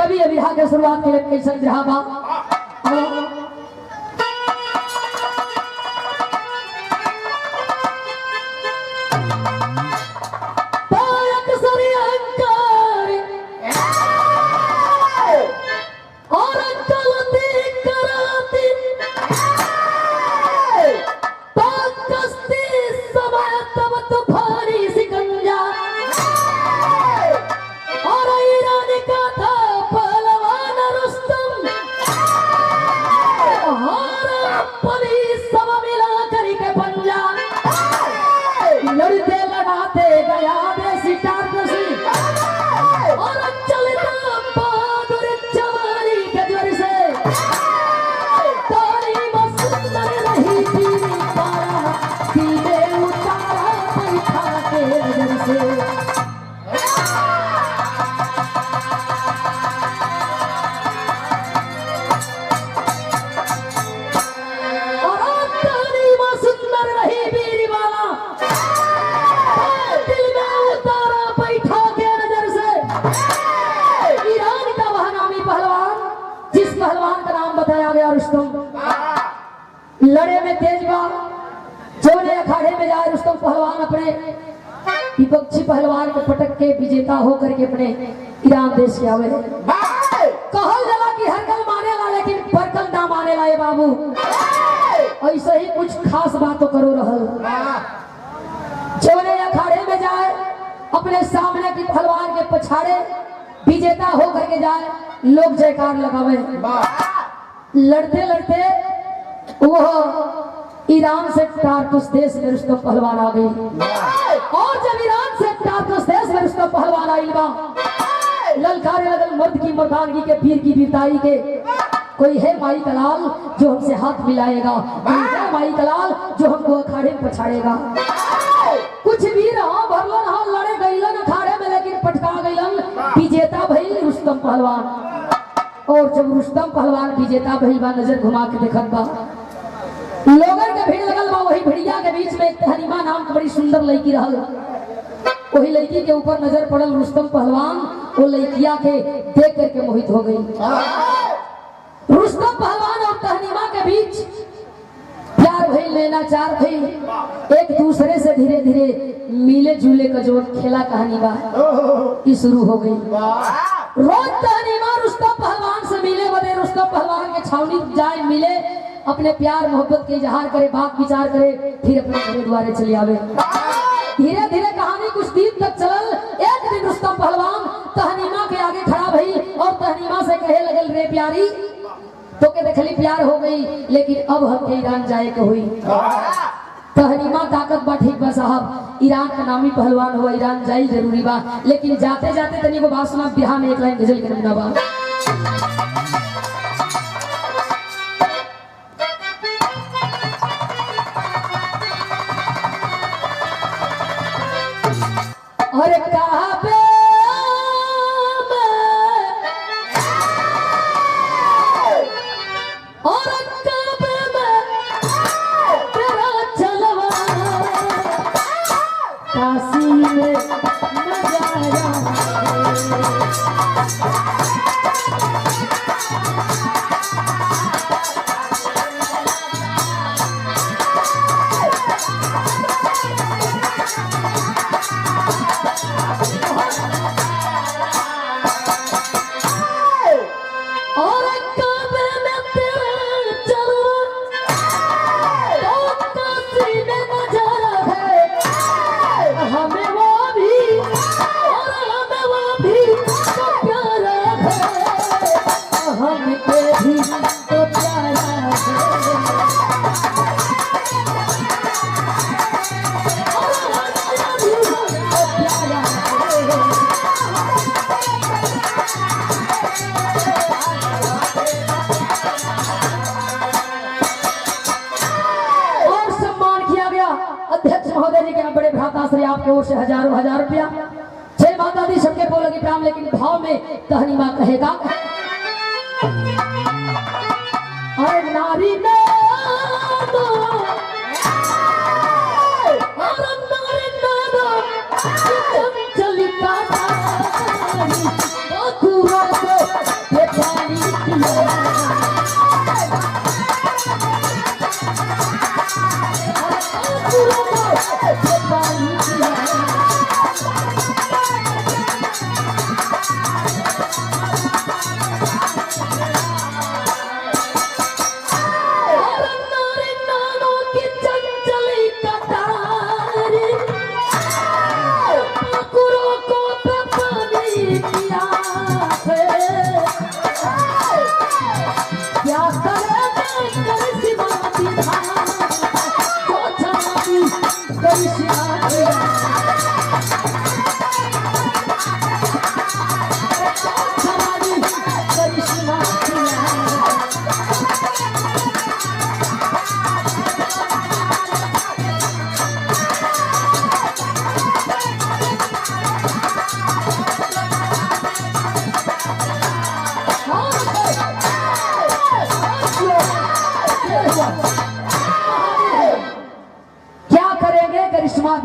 कवि अभिहा के शुरुआत के लिए कैसे बिरहा बा लड़े में तेज बा जोने अखाड़े में जाए रुस्तम पहलवान अपने विपक्षी पहलवान को पटक के विजेता होकर के अपने ईरान देश के आवे कहल जला कि हर कल माने ला लेकिन परकल ना माने ला बाबू ऐसे ही कुछ खास बातों करो रहल जोने अखाड़े में जाए अपने सामने की पहलवान के पछाड़े विजेता होकर के जाए लोग जयकार लगावे लड़ते लड़ते वो ईरान से टार्टुस देश में रुस्तम पहलवान आ गई और जब ईरान से टार्टुस देश में रुस्तम पहलवान आई बा ललकारे लगल मर्द की मर्दानगी के वीर की वीरताई के कोई है माई कलाल जो हमसे हाथ मिलाएगा कोई है माई कलाल जो हमको अखाड़े में पछाड़ेगा कुछ भी रहा भरलन हा लड़े गईलन अखाड़े में लेकिन पटका गईलन विजेता भइल रुस्तम पहलवान और जब रुस्तम पहलवान विजेता भइल बा नजर घुमा के देखत बा लोगन के भीड़ लगल बा वही भिड़िया के बीच में हनीमा नाम की बड़ी सुंदर लड़की रहल वही लड़की के ऊपर नजर पड़ल रुस्तम पहलवान वो लड़किया के देख करके मोहित हो गई रुस्तम पहलवान और तहनीमा के बीच प्यार भइल नैनाचार भइल एक दूसरे से धीरे धीरे मिले जुले का जो खेला कहानी बा ये शुरू हो गई रोज तहनीमा रुस्तम पहलवान से मिले बदे रुस्तम पहलवान के छावनी जाए मिले अपने प्यार मोहब्बत के इजहार करे बात विचार करे फिर अपने घर द्वारे चले आवे धीरे धीरे कहानी कुछ दिन तक चलल एक दिन रुस्तम पहलवान तहनीमा के आगे खड़ा भई और तहनीमा से कहे लगल रे प्यारी तो के देखली प्यार हो गई लेकिन अब हम ईरान जाए के हुई तहनीमा ताकत बा ठीक बा साहब ईरान का नामी पहलवान हुआ ईरान जाई जरूरी बा लेकिन जाते जाते तनी को बात सुना बिरहा में एक लाइन गजल के नमूना बा अरे कहाँ पे और काबे में तेरा चलवा काशी में नजारा आपके ओर से हजारों हजार रुपया जय माता दी सबके बोलोगी प्राम लेकिन भाव में तहनीमा कहेगा अरे नारी ने चली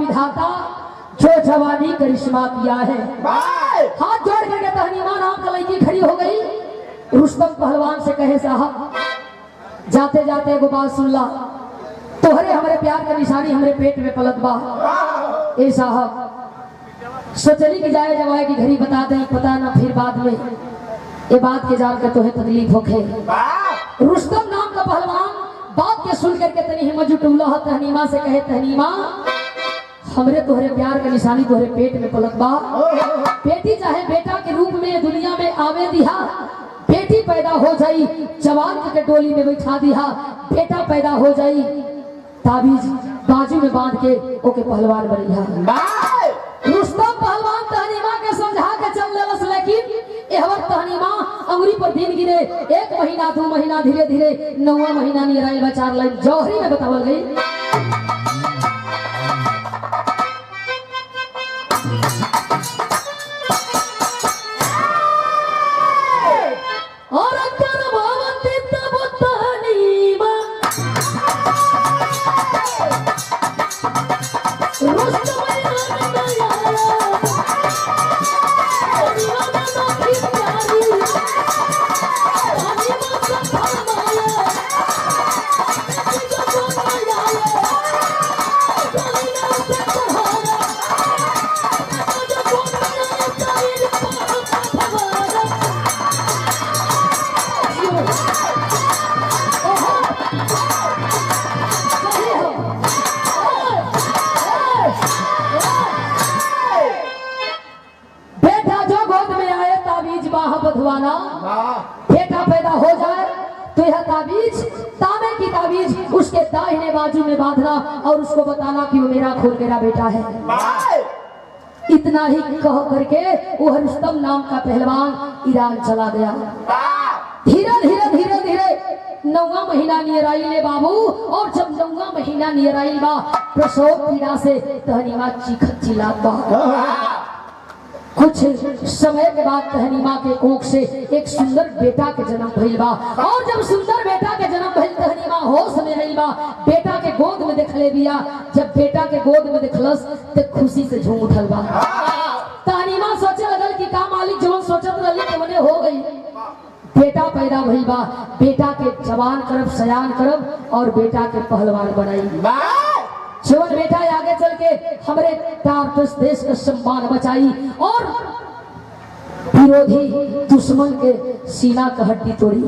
विधाता जो जवानी करिश्मा किया है। हाथ जोड़ करके तहनीमा नाम का लड़की खड़ी हो गई। रुस्तम पहलवान से कहे साहब जाते जाते एगो बात सुन ला, तोहरे हमारे प्यार का निशानी हमारे पेट में पलत बा। ए साहब सोचली कि जाए जवाए की घड़ी बता दें, पता ना फिर बाद में ये बात के जान कर तोहे तकलीफ होखे। रुस्तम नाम का पहलवान बात के सुन करके तनी हिम्मत जुटौला तहनीमा से कहे तहनीमा हमरे तोहरे प्यार का निशानी तोहरे पेट में पलत बा। बेटी चाहे बेटा के रूप में दुनिया में आवे दिहा, बेटी पैदा हो जाई जवान के डोली में बैठा दिहा, बेटा पैदा हो जाई ताबीज बाजू में बांध के ओके पहलवान बनिहा। रुस्तम पहलवान तहनीमा के समझा के चल लेलस, लेकिन एहवर तहनीमा अंगुरी पर दिन गिरे। 1 महीना 2 महीना धीरे धीरे 9वां महीना निराइल बा। 4 लाइन जौहरी में बतावल गई। और बेटा पैदा हो जाए तो यह ताबीज तांबे की ताबीज उसके दाहिने बाजू में बांधना और उसको बताना कि वो मेरा खून मेरा बेटा है। इतना ही कह करके वो रुस्तम नाम का पहलवान ईरान चला गया। धीरे धीरे धीरे धीरे 9वां महीना नियर आइले बाबू। और जब 9वां महीना नियर आइल बा प्रसव पीड़ा से तहनीमा चीखत चिल्लात बा। कुछ समय के बाद तहनीमा के कोख से एक सुंदर बेटा के जन्म भइल बा। और जब सुंदर बेटा के जन्म भइल तहनीमा होश में रही बा, बेटा के गोद में देखले बिया। जब बेटा के गोद में देखलस तो खुशी से झूम उठल बा। तहनीमा सोचे लगल कि का मालिक जवन सोचत रहली तवने हो गई। बेटा पैदा भइल बा, बेटा के जवान करब सयान करब और बेटा के पहलवान बनाई। जीवन बेटा आगे चल के हमारे टारटस देश का सम्मान बचाई और विरोधी दुश्मन के सीना का हड्डी तोड़ी।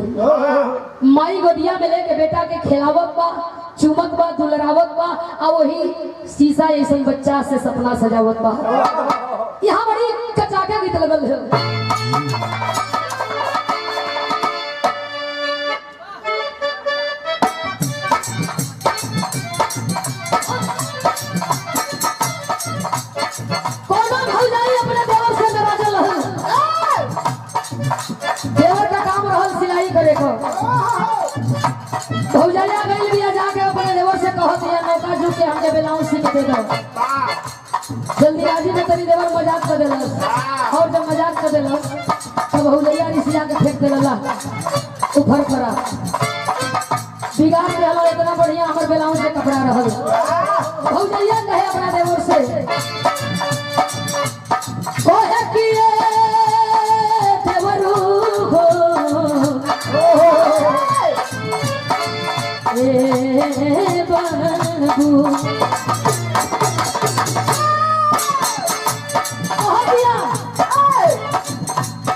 माई गोदिया में लेके बेटा के खिलावत बा, चुमत बा, दुलरावत बा और वही शीशा ऐसा बच्चा से सपना सजावत बा। यहाँ बड़ी कचाके गीत लगल है। देवर का काम रहल सिलाई करे को। भौजाया गई बिया जाके अपने देवर से कहत या नौका जो के हमके ब्लाउज सीख दे दो। जल्दीबाजी में तरी देवर मजाक कर देलस और जब मजाक कर देलस तब भौजाया रिसिया के फेंक देला ऊपर पड़ा। बिगाड़ के हलो इतना बढ़िया हमर ब्लाउज के कपड़ा रहल। भौजाया कहे अपना देवर से कोहे किए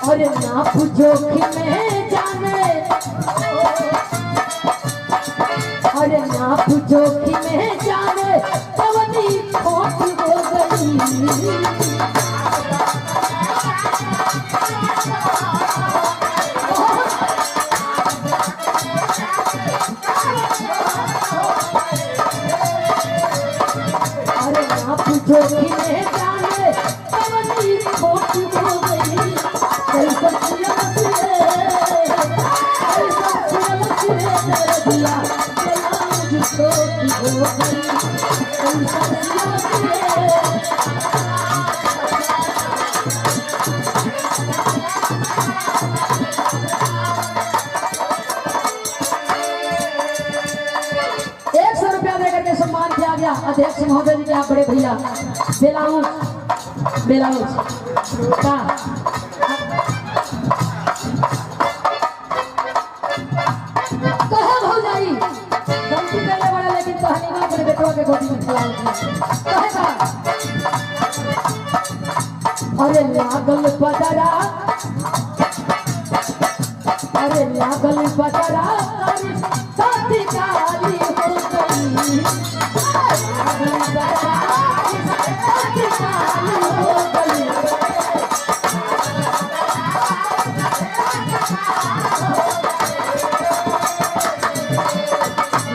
अरे नाप जोखिम में जाने, अरे नाप जोखिम में जाने पवनी खोट हो गई। जोखिम में जाने पवनी खोट हो गई। कैसा दिया हो गई। ₹100 देकर के सम्मान किया गया अध्यक्ष महोदय जी के। आप बड़े भैया ब्लाउज ब्लाउज का कहे भौजाई गलती करले बड़ा लेकिन कहानी में अपने बेटवा के गोदी में खिलाओ कहे का अरे लागल पदरा अरे लागल पदरा साथी काली हो गई लागल पदरा साथी काली हो गई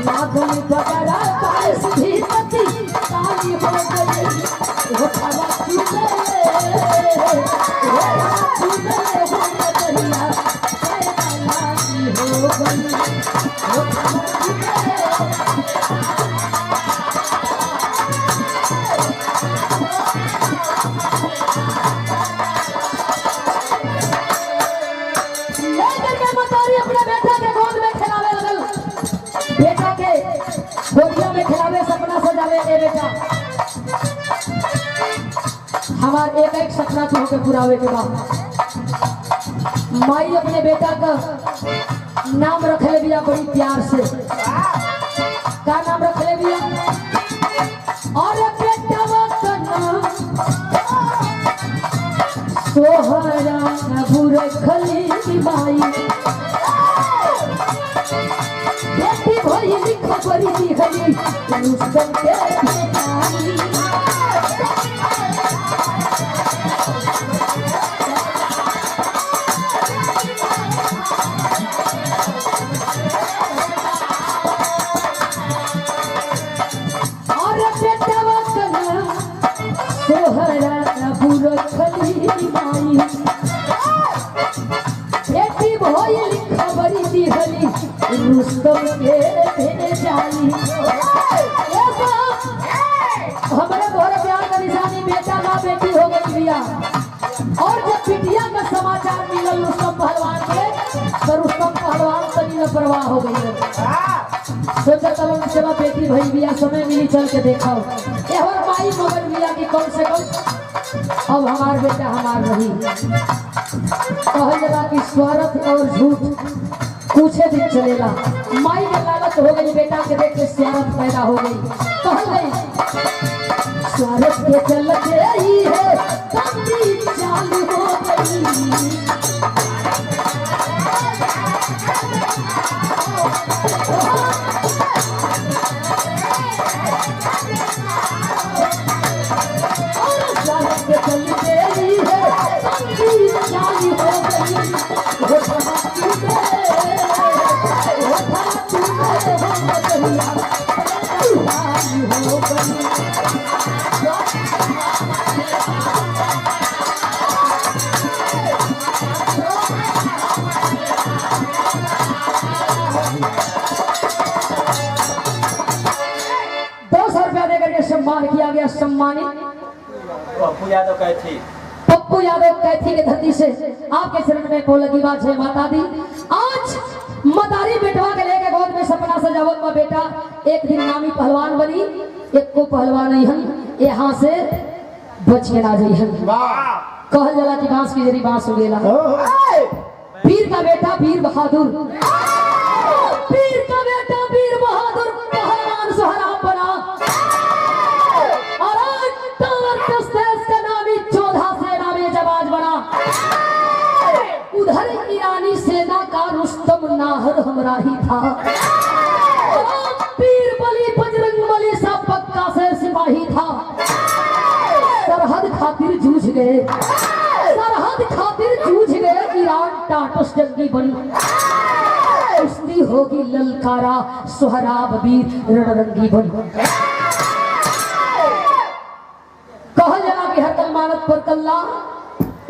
लागल पदरा साथी काली हो गई वो खवा चुके अपने बेटा के गोद में खिलावे लगल बेटा के गोदिया में खिलावे सपना सजावे ए बेटा हमार एक एक सपना तो होके पुरावे के बाद माई अपने बेटा का नाम रखले बिया बड़ी प्यार से का नाम रखले बिया और बेटा का नाम सोहरा नबू रखली माई बेटी भई लिखो बड़ी दी हली रुस्तम के बेटी भोई खबरी दी हली रुस्तम के भेजाई हमारे घर प्यार का निशानी बेटा ना बेटी हो गई भैया और जब पिटिया का समाचार मिलल रुस्तम पहलवान के तो रुस्तम पहलवान तनी न परवाह हो गई सोचा चलो सेवा बेटी भई भैया समय मिली चल के देखा एहर माई मगर भैया की कम से कम अब हमार बेटा हमार रही कहल जला की स्वार्थ और झूठ कुछ दिन चलेला माई के लालच हो गई बेटा के देख के स्वार्थ पैदा हो गई कहल गई स्वार्थ के चलते ही है तंगी चालू हो गई स्वार्थ के चलते ही है तंगी चालू हो गई सम्मान किया गया सम्मानित पप्पू यादव कैथी के धरती से आपके चरण में को लगी बात है माता दी आज मदारी बेटवा के लेके गोद में सपना सजावत में बेटा एक दिन नामी पहलवान बनी एक को पहलवान नहीं हन यहाँ से बच के ना जाई हन कहल जला की बांस की जरी बांस उगेला वीर का बेटा वीर बहादुर वीर का बेटा वीर बहादुर पहलवान सोहराब बना उधर ईरानी सेना का रुस्तम नाहर हमरा ही था पीर बली बजरंग बली सा पक्का से सिपाही था सरहद खातिर जूझ गए ईरान टाटस जंगी बनी उसकी होगी ललकारा सोहराब वीर रणरंगी बनी कहल जना कि हर कलमानत पर कल्ला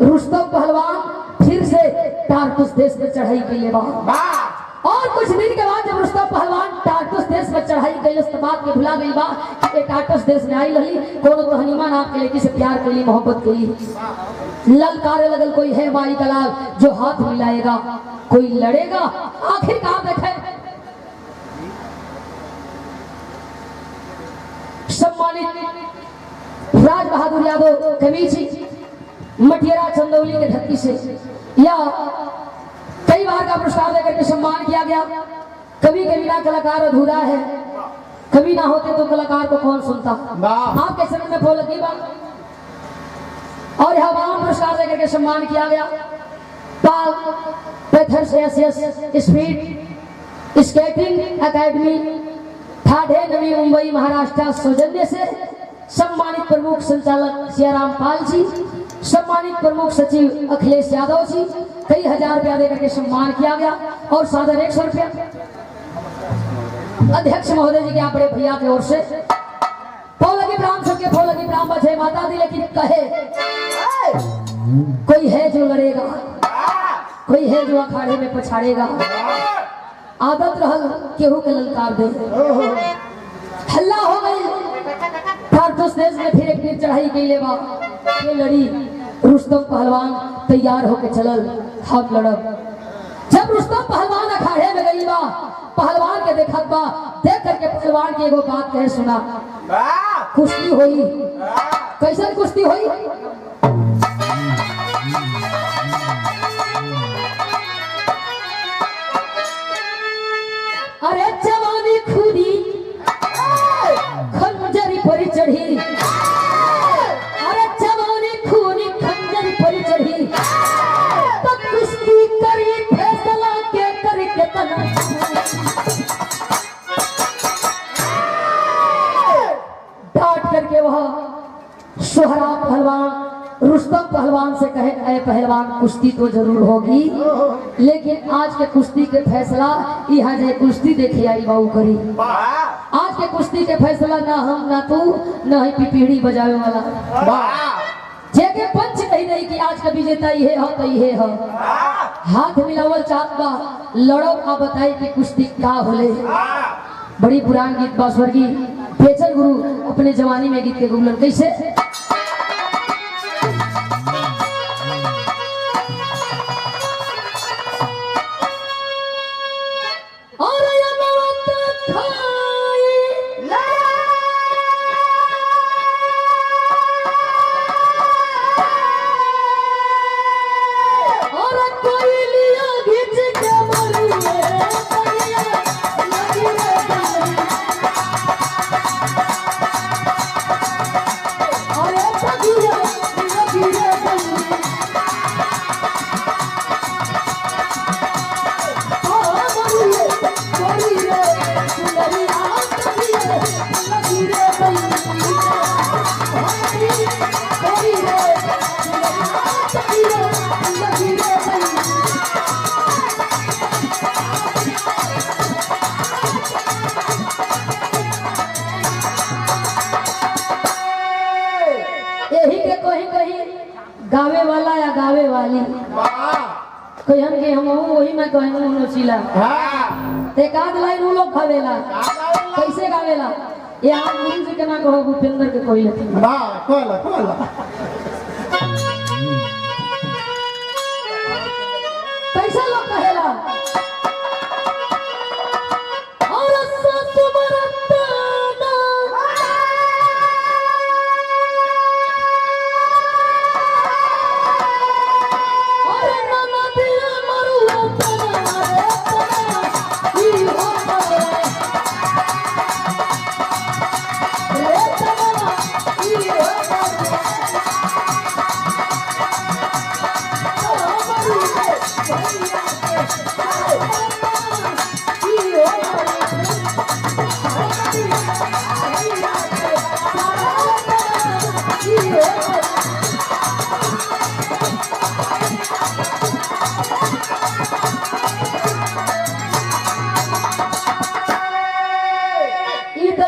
रुस्तम पहलवान फिर से टारटुस देश में चढ़ाई के लिए और कुछ दिन के बाद जब रुस्तम पहलवान टारटुस देश में चढ़ाई गई उस बात के भुला गई बा कि टारटुस देश में आई रही कोनो तो हनीमा नाम के लड़की से प्यार के लिए मोहब्बत के लिए ललकारे लगल कोई है माई का लाल जो हाथ मिलाएगा कोई लड़ेगा आखिरकार देखे सम्मानित राज बहादुर यादव कवि जी मटियरा चंदौली के धरती से, या कई बार का पुरस्कार देकर के सम्मान किया गया। कवि के बिना कलाकार अधूरा है, कवि ना होते तो कलाकार को कौन सुनता। आपके शरण में फूल लगी बात। और यहाँ बावन पुरस्कार देकर के सम्मान किया गया। पाल पैथर से speed skating academy Thane Navi Mumbai Maharashtra सौजन्य से सम्मानित प्रमुख संचालक सियाराम पाल जी, सम्मानित प्रमुख सचिव अखिलेश यादव जी, कई हजार रुपया देकर के सम्मान किया गया। और सादर 100 रुपया अध्यक्ष महोदय जी के यहाँ बड़े भैया की ओर से फौलगी ब्राह्म सबके फौलगी ब्राह्म बचे माता दी, लेकिन कहे कोई है जो लड़ेगा, कोई है जो अखाड़े में पछाड़ेगा। आदत रहल केहू के ललकार दे, हल्ला हो गई कारतूस देश में फिर एक तीर चढ़ाई कैले बा। ये लड़ी रुस्तम पहलवान तैयार होके चलल, हम लड़ब। जब रुस्तम पहलवान अखाड़े में गई बा, पहलवान के देखत बा, देख करके पहलवान की एगो बात कहे सुना, कुश्ती होई। कैसे कुश्ती होई? अरे जवानी खूनी खंजरी पर चढ़ी, अरे जवानी खूनी खंजरी पर चढ़ी, तो कुश्ती करी फैसला के करके तना। डांट करके वह सोहरा पहलवान रुस्तम पहलवान से कहे, अरे पहलवान कुश्ती तो जरूर होगी, लेकिन आज के कुश्ती के फैसला यहाँ जे कुश्ती देखे आई बाबू करी। आज के कुश्ती के फैसला ना हम ना तू ना ही पिपीड़ी बजावे वाला जेके पंच कही नहीं कि आज का विजेता ये है तो ये है। हाथ मिलावल चाहत बा, लड़ो आ बताई कि कुश्ती का होले। बड़ी पुरान गीत बा, स्वर्गीय बेचन गुरु अपने जवानी में गीत के गुलन कैसे। गावे वाला या गावे वाली कोई हम के हम वही मैं कहूं नोचिला। एक आध लाइन वो लोग गावेला, कैसे गावेला? ये आप गुरु जी के ना कहो, भूपेंद्र के कोई नहीं। वाह कोला कोला कैसा लोग कहेला? और सस बरतना और नाना दिया मरुआ तना ई हो रे तना ई हो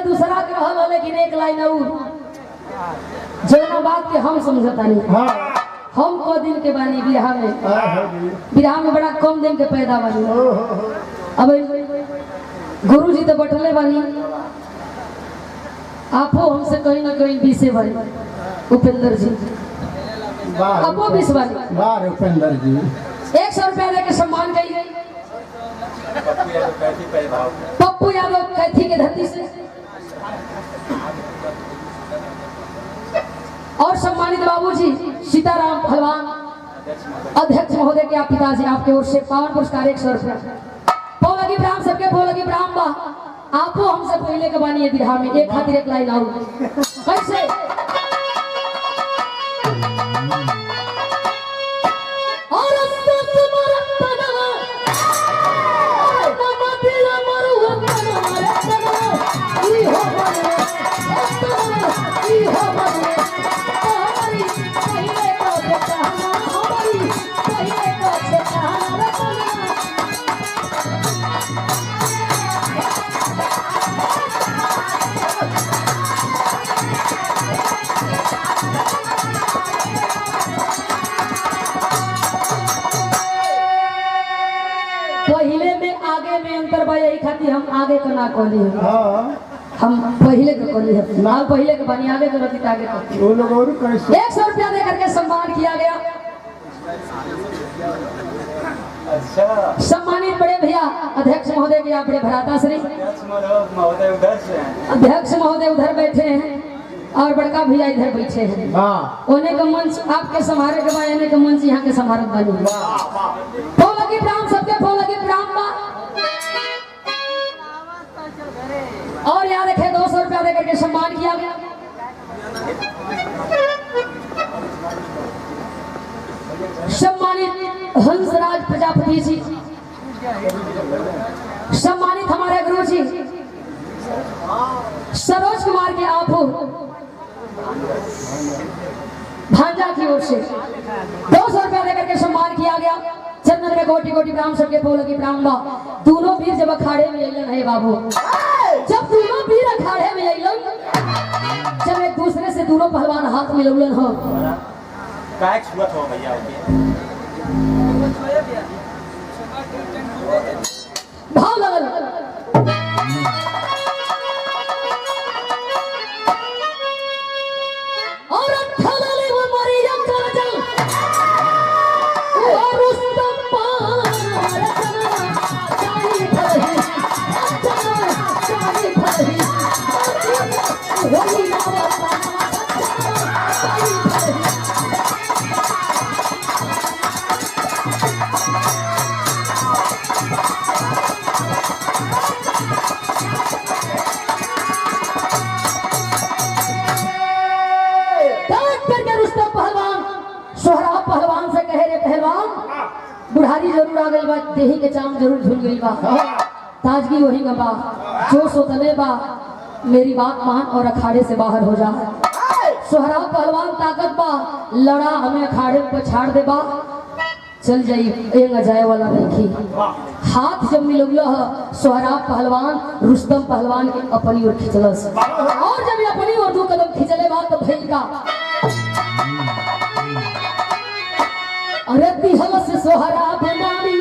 दूसरा ग्रह, लेकिन एक लाइन और जौना बात के हम समझता नहीं। हम को दिन के बानी बिहार में बड़ा कम दिन के पैदा बानी। अब गुरु जी तो बैठले बानी, आपो हमसे कहीं ना कहीं बीसे बानी। उपेंद्र जी आपो 20 बानी। उपेंद्र जी 100 रुपया देके सम्मान कही गई। पप्पू यादव कैथी के धरती से और सम्मानित बाबूजी सीताराम पहलवान अध्यक्ष महोदय के आप पिताजी आपके ओर से पावन पुरस्कार 100 रुपया। पौलगी ब्राह्म सबके पौलगी ब्राह्म बा आपो हमसे पहले के बानी बिरहा में एक खातिर एक लाइन आऊ कैसे पहले में आगे में अंतर बा यही खातिर हम आगे का ना कहली है हम पहले का कहली है ना पहले के बनी आगे के रखी आगे का वो लोग और कैसे 100 रुपया दे करके सम्मान किया गया। अच्छा सम्मानित बड़े भैया अध्यक्ष महोदय के आप बड़े भ्राता श्री महोदय उधर से हैं। अध्यक्ष महोदय उधर बैठे हैं और बड़का भैया इधर बैठे हैं। हाँ ओने का मंच आपके संभारे के बाद एने का मंच यहाँ के संभारत बनी पौलगी ब्राह्म सबके पौलगी ब्राह्म बा और याद रखे 200 रुपया दे करके सम्मान किया गया। सम्मानित हंसराज प्रजापति जी सम्मानित हमारे गुरु जी सरोज कुमार के आप भांजा की ओर से 200 रुपया देकर के सम्मान किया गया। चंदन में कोटि कोटि ब्राह्म सबके पौलगी ब्राह्म बा दोनों वीर जब अखाड़े में अलन है बाबू जब दोनों वीर अखाड़े में अलन जब एक दूसरे से दोनों पहलवान हाथ में लौलन हो काय छुअत हो भैया भाव लगल और ठलले वो मरिया करजल और रुस्तम पार चाली भरी चाली भरी होली सोहराब पहलवान से कहे रे पहलवान बुढ़ारी जरूर आ गई बा देही के चाम जरूर झुल गई बा ताजगी वही में बा जो सोतले बा मेरी बात मान और अखाड़े से बाहर हो जा। सोहराब पहलवान ताकत बा लड़ा हमें अखाड़े पर छाड़ दे बा चल जाई एक जाए वाला नहीं हाथ जब मिलौला सोहराब पहलवान रुस्तम पहलवान के अपनी ओर खिंचलस और जब अपनी ओर 2 कदम खिंचले बा तो भइल का अरे दिहल से सोहराब नामी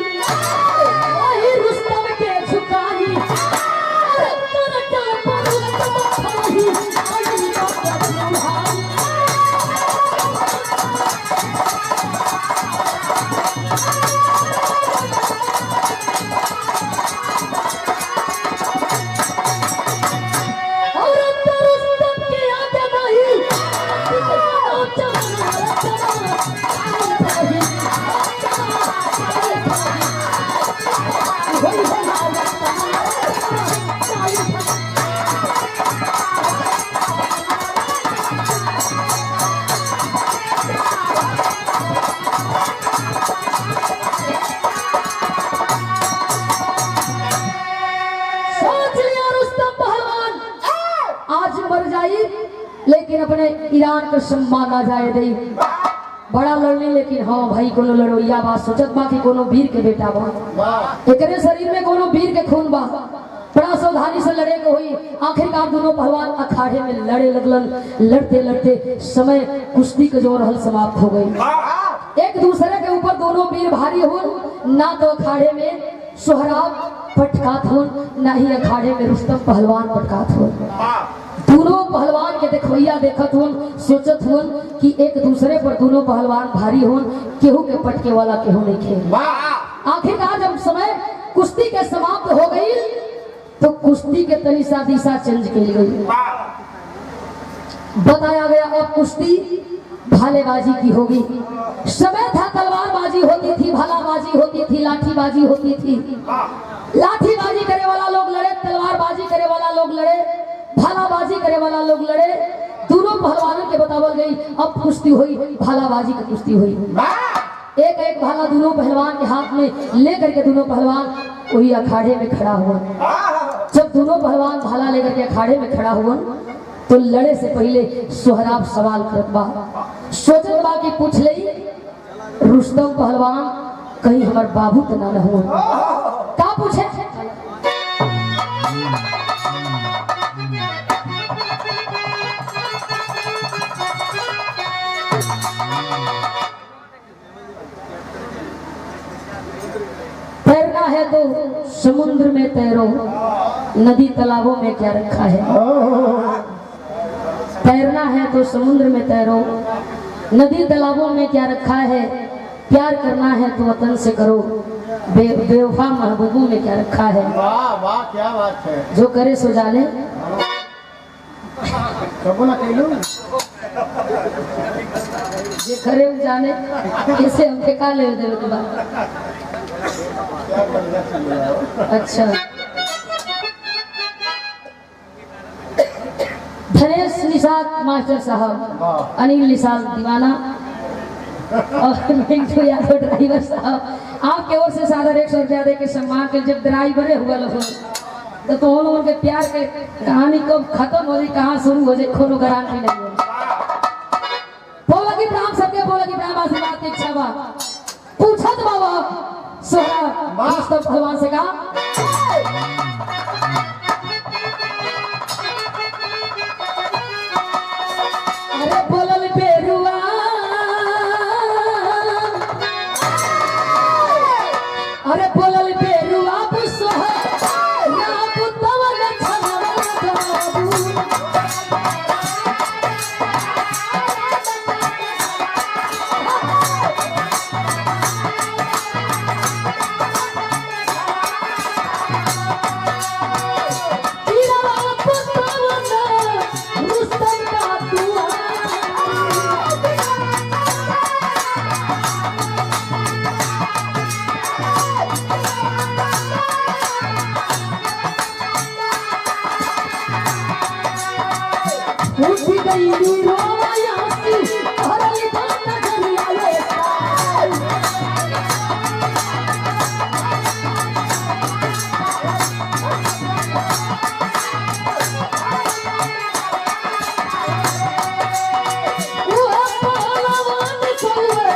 वही रुस्तम के झुकाई अरे तरटा पर रुस्तम खाई और रुस्तम के आगे नहीं लेकिन अपने ईरान का सम्मान ना जाए दे बड़ा लड़नी लेकिन हाँ भाई कोनो लड़ोइया बा सोचत बा कि कोनो वीर के बेटा बा एकरे शरीर में कोनो वीर के खून बा बड़ा सावधानी से लड़े के हुई। आखिरकार दोनों पहलवान अखाड़े में लड़े लगलन लड़ते लड़ते समय कुश्ती के जोर हल समाप्त हो गई। एक दूसरे के ऊपर दोनों वीर भारी हुन ना तो अखाड़े में सोहराब पटकात हुन ना ही अखाड़े में रुस्तम पहलवान पटकात हुन। दोनों पहलवान के देखोइया देखत हुन सोचत हुन कि एक दूसरे पर दोनों पहलवान भारी हुन केहू के पटके वाला केहू नहीं खेल। आखिरकार जब समय कुश्ती के समाप्त हो गई तो कुश्ती के तनिसा दिशा चेंज कर गई। बताया गया अब कुश्ती भालेबाजी की होगी। समय था तलवारबाजी होती थी, भालाबाजी होती थी, लाठीबाजी होती थी। लाठीबाजी करे वाला लोग लड़े, तलवारबाजी करे वाला लोग लड़े, भालाबाजी करे वाला लोग लड़े। दोनों पहलवानों के बतावल गई अब कुश्ती हुई, भालाबाजी की कुश्ती हुई। एक एक भाला दोनों पहलवान के हाथ में लेकर के दोनों पहलवान वही अखाड़े में खड़ा हुआ। जब दोनों पहलवान भाला लेकर के अखाड़े में खड़ा हुआ तो लड़े से पहले सोहराब सवाल करत बा, सोचत बा कि पूछ लई रुस्तम पहलवान कहीं हमार बाबू तो ना रहो। का पूछे? तैरना है तो समुद्र में तैरो, नदी तालाबों में क्या रखा है। तैरना है तो समुद्र में तैरो, नदी तालाबों में क्या रखा है। प्यार करना है तो वतन से करो, बेवफा महबूबों में क्या रखा है। वाह वाह क्या बात है। जो करे सो जाने। जे करे वो जाने, इसे हम ठेका ले दे के बाद। अच्छा, धनेश निषाद मास्टर साहब, अनिल निषाद दीवाना और मिंटू यादव ड्राइवर साहब, आपके ओर से सादर 100 रुपया दे के सम्मान के। जब ड्राइवरे हुआ लोग तो उन लोगों के प्यार के कहानी कब खत्म हो जाए, कहाँ शुरू हो जाए, कोनो गारंटी नहीं है। बोला कि प्राण सबके बोला कि प्राण आशीर्वाद की इच्छा बा। पूछत बाबा सोहराब रुस्तम पहलवान से कहा, अरे बोलल बेरुआ, अरे बोलल बेरुआ सोहराब तवन छनवा उठी गई रोयासी हरली बात करिया ले। वो पहलवान चले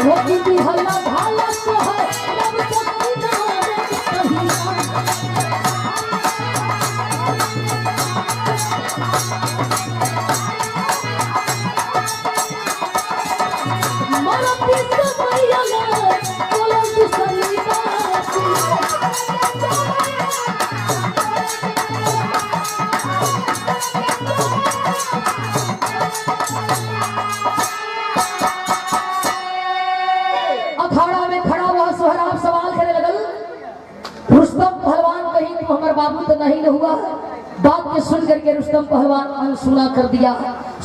बाबूजी हल्ला भाला तो है रब तो मरा पीछे मैया ले बोलो दूसरी बात। अखाड़ा में खड़ा हुआ सोहराब सवाल करे लगल, रुस्तम पहलवान कहीं तो हमारे बाबू तो नहीं हुआ। बात के सुन करके रुस्तम पहलवान अनसुना कर दिया।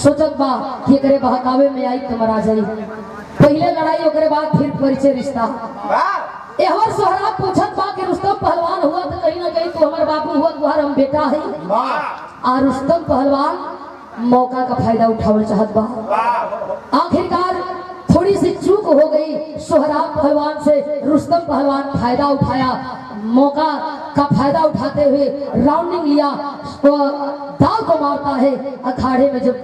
सोचत बा कि करे बहकावे में आई तो मरा जाई। पहले लड़ाई ओकरे बाद फिर परिचय रिश्ता। एहवर सोहराब पूछत बा कि रुस्तम पहलवान हुआ तो कहीं ना कहीं तो हमारे बाबू हुआ, तुम्हारा हम बेटा है। और रुस्तम पहलवान मौका का फायदा उठावल चाहत बा। आखिरकार थोड़ी सी चूक चूक हो गई। सोहराब पहलवान से रुस्तम पहलवान फायदा उठाया, मौका का फायदा उठाते हुए राउंडिंग लिया, तो दाव को मारता है। अखाड़े में जब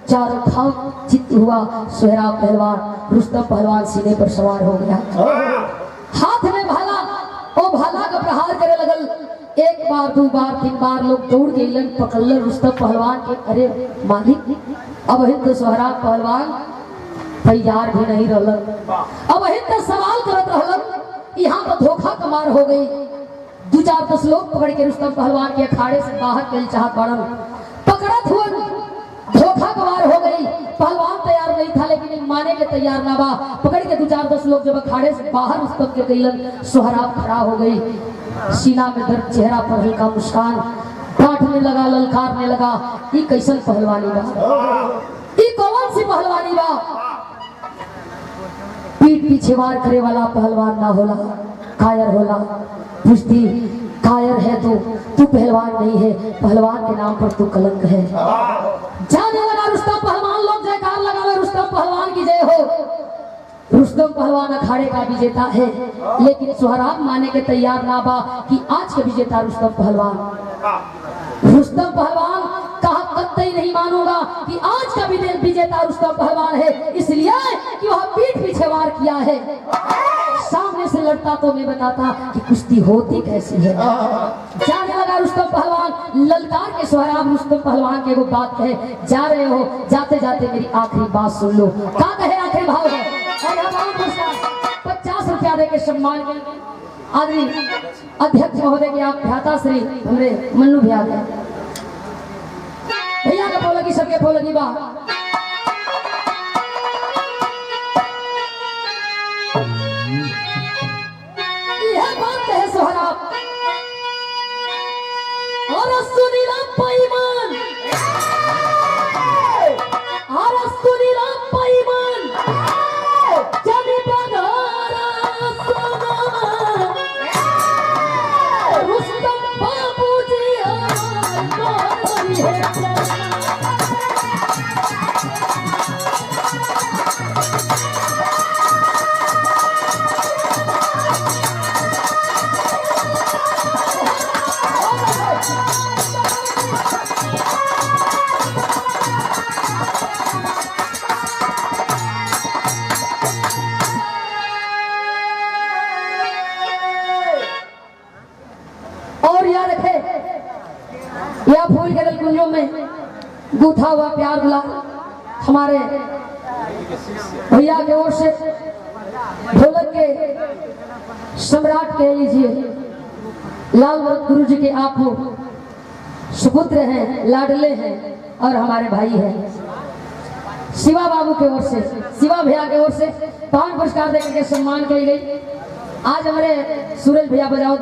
चारों खाम चित हुआ, सोहराब पहलवान रुस्तम पहलवान सीने पर सवार हो गया। हाथ में भाला, ओ भाला का प्रहार करे लगल। एक बार, दो बार, तीन बार लोग दौड़ के लन पकड़ल रुस्तम पहलवान के। अरे मालिक, अब हिंद सोहराब पहलवान तैयार भी नहीं रहल। अब हिंद सवाल करत रहल, यहाँ तो धोखा कमार हो गई। 2-4-10 लोग पकड़ के रुस्तम पहलवान के अखाड़े से बाहर के चाहत पड़ल, पकड़त हुए धोखा कमार हो गई। पहलवान तैयार नहीं था, लेकिन माने के तैयार ना बा। पकड़ के 2-4-10 लोग जब अखाड़े से बाहर रुस्तम के गईलन, सोहराब खड़ा हो गई। सीना में दर्द, चेहरा पर हल्का मुस्कान, डांटने लगा, ललकारने लगा। ये कैसन पहलवानी बा, ये कौन सी पहलवानी बा? पीठ पीछे वार करे वाला पहलवान ना होला, कायर होला। पूछती, कायर है तू पहलवान नहीं है, पहलवान के नाम पर तू कलंक है। जाने लगा रुस्तम पहलवान, लोग जयकार लगावे, रुस्तम पहलवान की जय हो। रुस्तम पहलवान अखाड़े का विजेता है, लेकिन सोहराब माने के तैयार ना बा कि आज के विजेता रुस्तम पहलवान। रुस्तम पहलवान कहा, कतई नहीं मानूंगा कि आज का विजेता रुस्तम पहलवान है, इसलिए कि वह पीठ पीछे वार किया है। सामने से लड़ता तो मैं बताता कि कुश्ती होती कैसी है। जाने लगा रुस्तम पहलवान, ललकार के सोहराब रुस्तम पहलवान के वो बात कहे, जा रहे हो, जाते जाते मेरी आखिरी बात सुन लो। क्या कहे आखिरी भाव है? 50 रुपया दे के सम्मान के आदमी अध्यक्ष महोदय के आप भ्राता श्री हमरे मन्नू भैया के भैया का बोलगी, सबके बोलगी बा। यह बात है सोहराब और सुनीला पैमान, और सुनीला पैमान जनी बघारा सोना, रुस्तम बाबूजी हमारी है। और याद रखे, यह फूल के दलकुंजों में गूथा हुआ प्यार गुलाब हमारे भैया की ओर से ढोलक के सम्राट कह लीजिए, लाल भरत गुरु जी के आप हो, सुपुत्र हैं, लाडले हैं और हमारे भाई हैं। शिवा बाबू की ओर से, शिवा भैया की ओर से 5 पुरस्कार देकर के सम्मान की गई। आज हमारे सूरज भैया बजावत